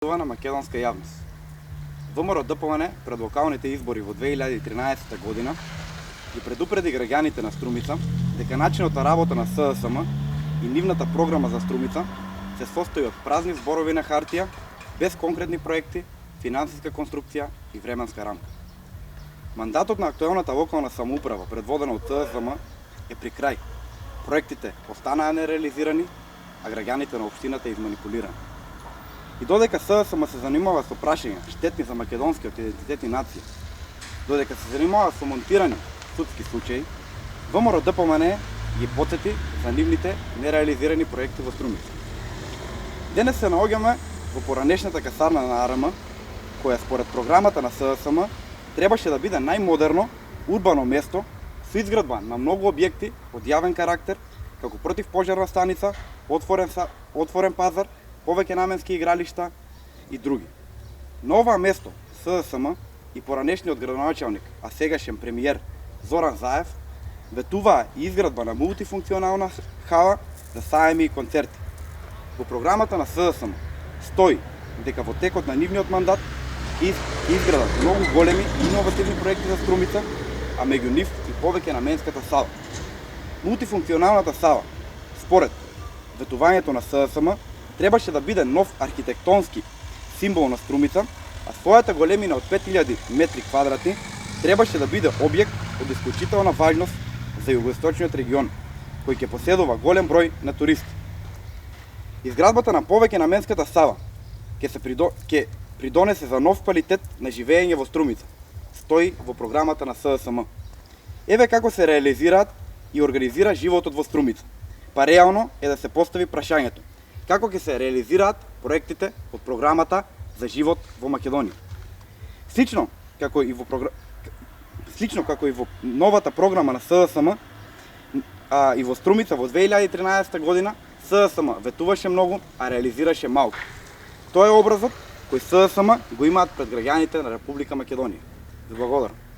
На македонска јавност. ВМРО ДПМН пред локалните избори во 2013 година ги предупреди граѓаните на Струмица дека начинот на работа на СДСМ и нивната програма за Струмица се состои од празни зборови на хартија, без конкретни проекти, финансиска конструкција и временска рамка. Мандатот на актуелната локална самоуправа, предводена од СДСМ, е при крај. Проектите останаа нереализирани, а граѓаните на општината изманипулирани. И додека СДСМ се занимава со прашања штетни за македонскиот идентитет и нација, додека се занимава со монтирани судски случаи, ВМРО ДПМН ги потсети за нивните нереализирани проекти во Струмица. Денес се наоѓаме во поранешната касарна на АРМ, која според програмата на СДСМ требаше да биде најмодерно урбано место со изградба на многу објекти од јавен карактер, како противпожарна станица, отворен пазар, повеќе наменски игралишта и други. На ова место СДСМ и поранешниот градоначалник, а сегашен премиер Зоран Заев, ветуваа и изградба на мултифункционална хала за саеми и концерти. Во програмата на СДСМ стои дека во текот на нивниот мандат изградат многу големи и иновативни проекти за Струмица, а меѓу нив и повеќе наменската сала. Мултифункционалната сала, според ветувањето на СДСМ, требаше да биде нов архитектонски символ на Струмица, а својата големина од 5000 метри квадратни требаше да биде објект од исклучителна важност за југоисточниот регион, кој ќе поседува голем број на туристи. Изградбата на повеќе наменската сала ќе придонесе за нов квалитет на живење во Струмица. Стои во програмата на СДСМ. Еве како се реализираат и организира животот во Струмица. Па реално е да се постави прашањето: како ќе се реализираат проектите од програмата за живот во Македонија? Слично како и во новата програма на СДСМ, и во Струмица во 2013 година СДСМ ветуваше многу, а реализираше малку. Тоа е образот кој СДСМ го имаат пред граѓаните на Република Македонија. Благодарам.